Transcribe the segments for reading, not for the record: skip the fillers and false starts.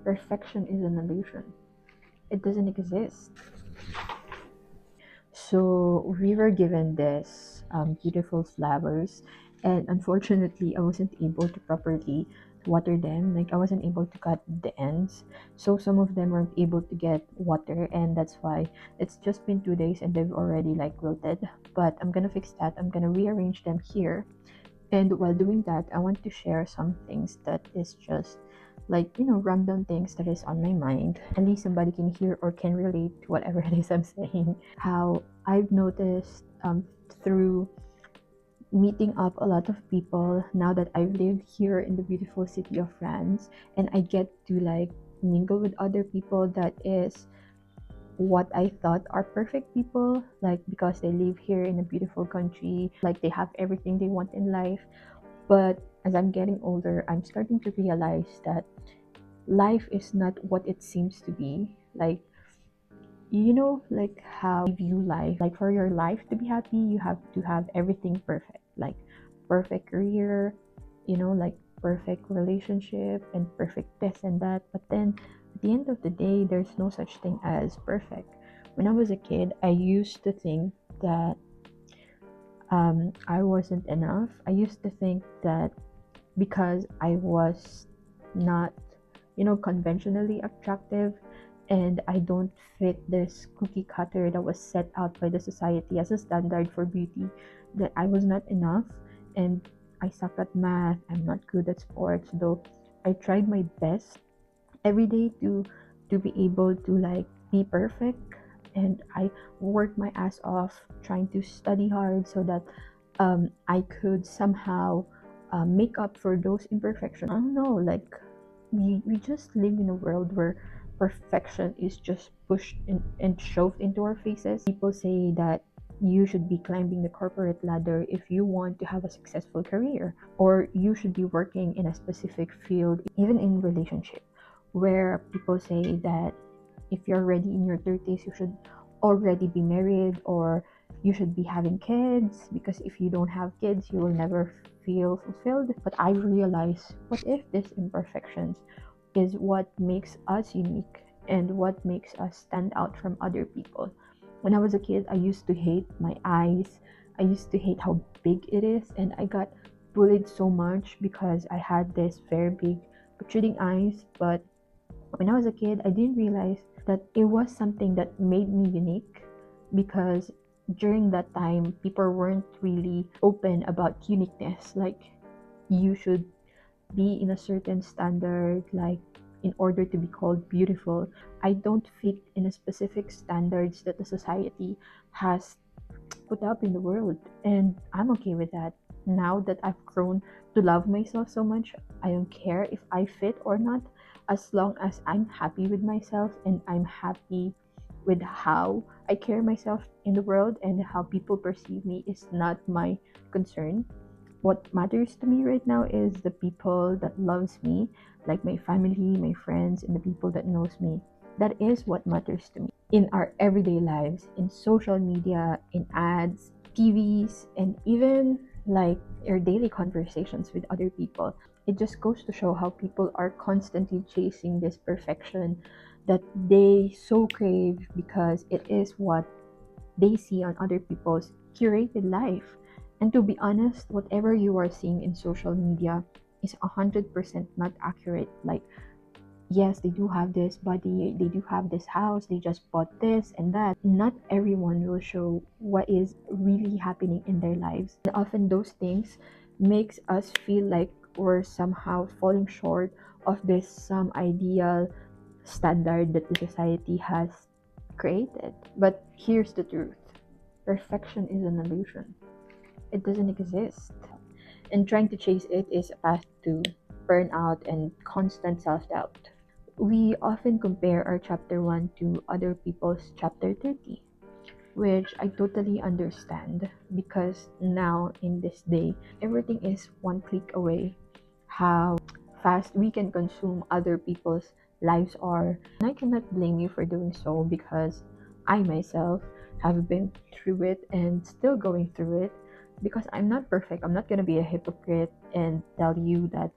Perfection is an illusion. It doesn't exist. So we were given this beautiful flowers, and unfortunately, I wasn't able to properly water them. Like I wasn't able to cut the ends, so some of them weren't able to get water, and that's why it's just been 2 days and they've already like wilted. But I'm gonna fix that. I'm gonna rearrange them here, and while doing that, I want to share some things that is just like, random things that is on my mind. At least somebody can hear or can relate to whatever it is I'm saying. How I've noticed through meeting up a lot of people now that I've lived here in the beautiful city of France, and I get to like mingle with other people that is what I thought are perfect people, like because they live here in a beautiful country, like they have everything they want in life. But as I'm getting older, I'm starting to realize that life is not what it seems to be. Like, like how we view life. Like, for your life to be happy, you have to have everything perfect. Like, perfect career, like perfect relationship and perfect this and that. But then at the end of the day, there's no such thing as perfect. When I was a kid, I used to think that I wasn't enough. I used to think that because I was not, conventionally attractive, and I don't fit this cookie cutter that was set out by the society as a standard for beauty, that I was not enough, and I suck at math. I'm not good at sports, though I tried my best every day to be able to like be perfect, and I worked my ass off trying to study hard so that I could somehow make up for those imperfections. I don't know, like we just live in a world where perfection is just pushed in, and shoved into our faces. People say that you should be climbing the corporate ladder if you want to have a successful career, or you should be working in a specific field, even in relationship, where people say that if you're already in your 30s, you should already be married, or you should be having kids, because if you don't have kids, you will never feel fulfilled. But I realize, what if these imperfections is what makes us unique and what makes us stand out from other people? When I was a kid, I used to hate my eyes. I used to hate how big it is, and I got bullied so much because I had this very big protruding eyes. But when I was a kid, I didn't realize that it was something that made me unique, because during that time, people weren't really open about uniqueness. Like, you should be in a certain standard, like in order to be called beautiful. I don't fit in a specific standards that the society has put up in the world, and I'm okay with that. Now that I've grown to love myself so much, I don't care if I fit or not, as long as I'm happy with myself and I'm happy with how I carry myself in the world, and how people perceive me is not my concern. What matters to me right now is the people that loves me, like my family, my friends, and the people that knows me. That is what matters to me in our everyday lives, in social media, in ads, TVs, and even like our daily conversations with other people. It just goes to show how people are constantly chasing this perfection that they so crave, because it is what they see on other people's curated life. And to be honest, whatever you are seeing in social media is 100% not accurate. Like, yes, they do have this body, they do have this house, they just bought this and that. Not everyone will show what is really happening in their lives. And often those things makes us feel like we're somehow falling short of this some ideal standard that the society has created. But here's the truth: perfection is an illusion. It doesn't exist. And trying to chase it is a path to burnout and constant self doubt. We often compare our chapter 1 to other people's chapter 30, which I totally understand, because now in this day, everything is one click away. How fast we can consume other people's lives are. And I cannot blame you for doing so, because I myself have been through it and still going through it, because I'm not perfect. I'm not going to be a hypocrite and tell you that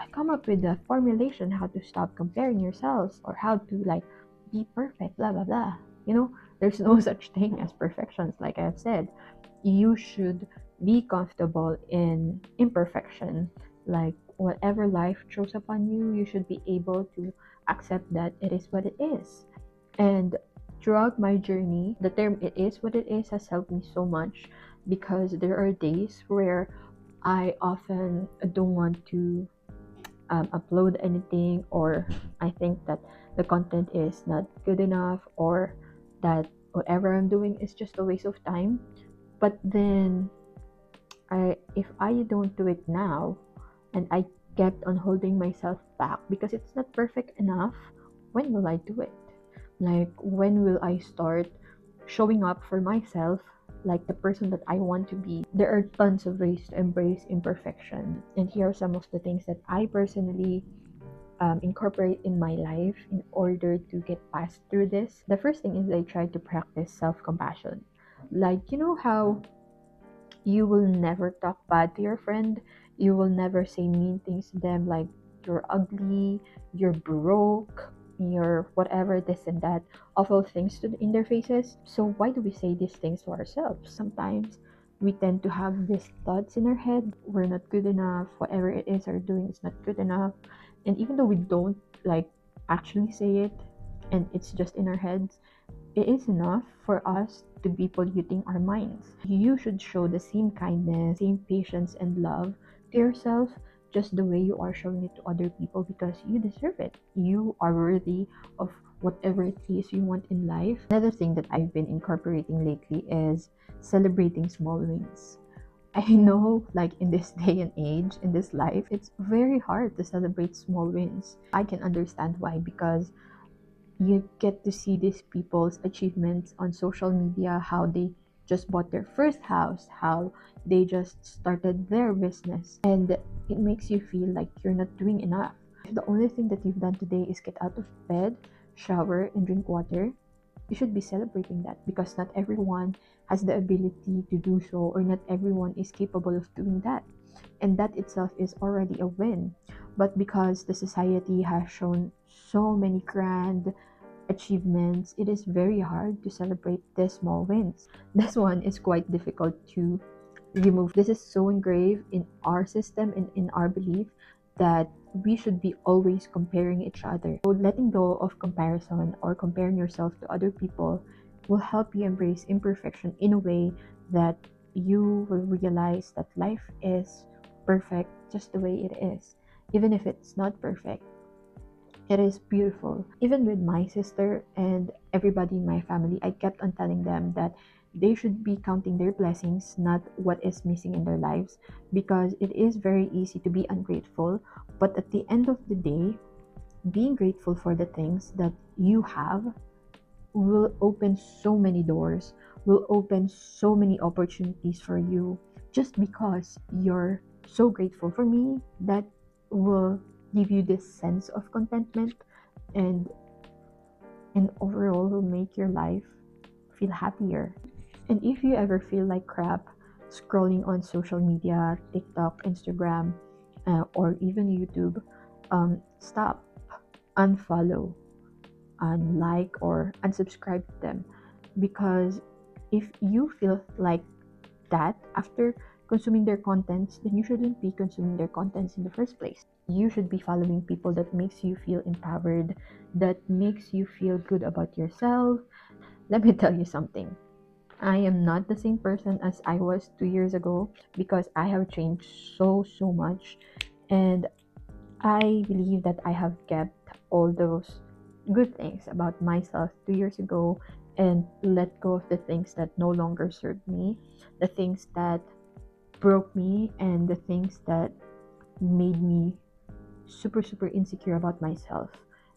I come up with a formulation how to stop comparing yourselves or how to like be perfect, blah blah blah. You know, there's no such thing as perfections, like I've said. You should be comfortable in imperfection. Like whatever life throws upon you, you should be able to accept that it is what it is. And throughout my journey, the term it is what it is has helped me so much because there are days where I often don't want to upload anything, or I think that the content is not good enough, or that whatever I'm doing is just a waste of time. But then if I don't do it now, and I kept on holding myself back because it's not perfect enough, when will I do it? Like, when will I start showing up for myself like the person that I want to be? There are tons of ways to embrace imperfection. And here are some of the things that I personally incorporate in my life in order to get past through this. The first thing is I try to practice self compassion. Like, you know how you will never talk bad to your friend. You will never say mean things to them like you're ugly, you're broke, you're whatever, this and that, awful things in their faces. So why do we say these things to ourselves? Sometimes we tend to have these thoughts in our head. We're not good enough. Whatever it is we're doing is not good enough. And even though we don't like actually say it, and it's just in our heads, it is enough for us to be polluting our minds. You should show the same kindness, same patience, and love to yourself just the way you are showing it to other people because you deserve it. You are worthy of whatever it is you want in life. Another thing that I've been incorporating lately is celebrating small wins. I know, like in this day and age, in this life, it's very hard to celebrate small wins. I can understand why, because you get to see these people's achievements on social media, how they just bought their first house, how they just started their business, and it makes you feel like you're not doing enough. If the only thing that you've done today is get out of bed, shower, and drink water, you should be celebrating that because not everyone has the ability to do so, or not everyone is capable of doing that. And that itself is already a win. But because the society has shown so many grand achievements, it is very hard to celebrate the small wins. This one is quite difficult to remove. This is so engraved in our system and in our belief that we should be always comparing each other. So letting go of comparison or comparing yourself to other people will help you embrace imperfection in a way that you will realize that life is perfect just the way it is. Even if it's not perfect, it is beautiful. Even with my sister and everybody in my family, I kept on telling them that they should be counting their blessings, not what is missing in their lives, because it is very easy to be ungrateful. But at the end of the day, being grateful for the things that you have will open so many doors, will open so many opportunities for you just because you're so grateful. For me, that will give you this sense of contentment, and overall will make your life feel happier. And if you ever feel like crap scrolling on social media, TikTok, Instagram, or even YouTube, stop, unfollow, unlike, or unsubscribe to them. Because if you feel like that after consuming their contents, then you shouldn't be consuming their contents in the first place. You should be following people that makes you feel empowered, that makes you feel good about yourself. Let me tell you something. I am not the same person as I was 2 years ago because I have changed so much, and I believe that I have kept all those good things about myself 2 years ago and let go of the things that no longer served me, the things that broke me, and the things that made me super insecure about myself.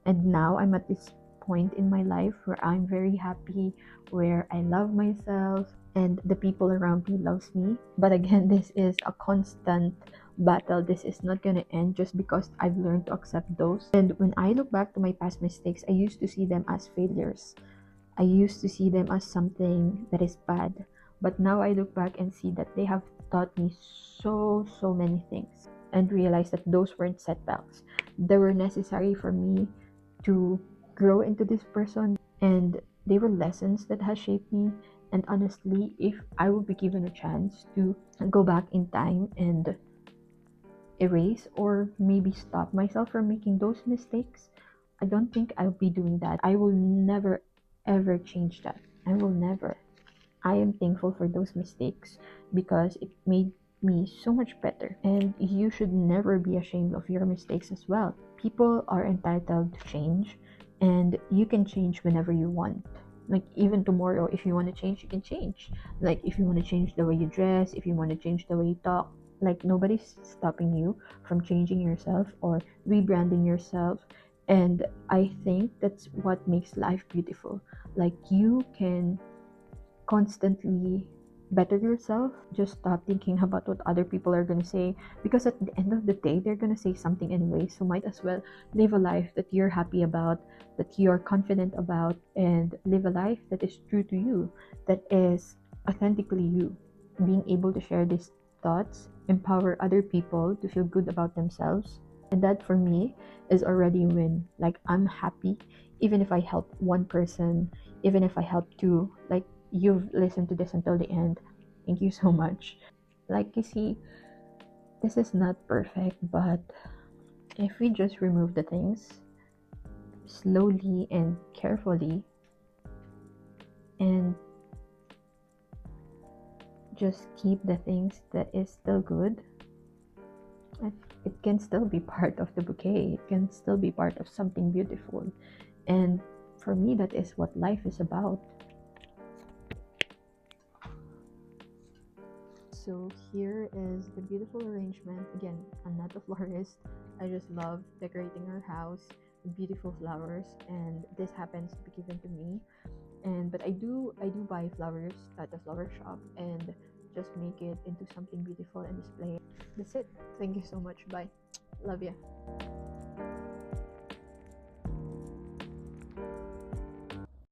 And now I'm at this point in my life where I'm very happy, where I love myself and the people around me loves me. But again, this is a constant battle. This is not going to end just because I've learned to accept those. And when I look back to my past mistakes, I used to see them as failures. I used to see them as something that is bad. But now I look back and see that they have taught me so many things. and realized that those weren't setbacks. They were necessary for me to grow into this person, and they were lessons that has shaped me. And honestly, if I would be given a chance to go back in time and erase or maybe stop myself from making those mistakes, I don't think I'll be doing that. I will never ever change that. I will never. I am thankful for those mistakes because it made me so much better. And you should never be ashamed of your mistakes as well. People are entitled to change, and you can change whenever you want. Like, even tomorrow, if you want to change, you can change. Like, if you want to change the way you dress, if you want to change the way you talk, like, nobody's stopping you from changing yourself or rebranding yourself. And I think that's what makes life beautiful. Like, you can constantly better yourself. Just stop thinking about what other people are going to say, because at the end of the day they're going to say something anyway, so might as well live a life that you're happy about, that you're confident about, and live a life that is true to you, that is authentically you. Being able to share these thoughts empower other people to feel good about themselves, and that for me is already a win. Like, I'm happy even if I help one person, even if I help two. Like, you've listened to this until the end. Thank you so much. Like, you see, this is not perfect, but if we just remove the things slowly and carefully and just keep the things that is still good, it, it can still be part of the bouquet. It can still be part of something beautiful. And for me, that is what life is about. So here is the beautiful arrangement. Again, I'm not a florist. I just love decorating our house with beautiful flowers, and this happens to be given to me. And but I do buy flowers at the flower shop and just make it into something beautiful and display it. That's it. Thank you so much. Bye. Love ya.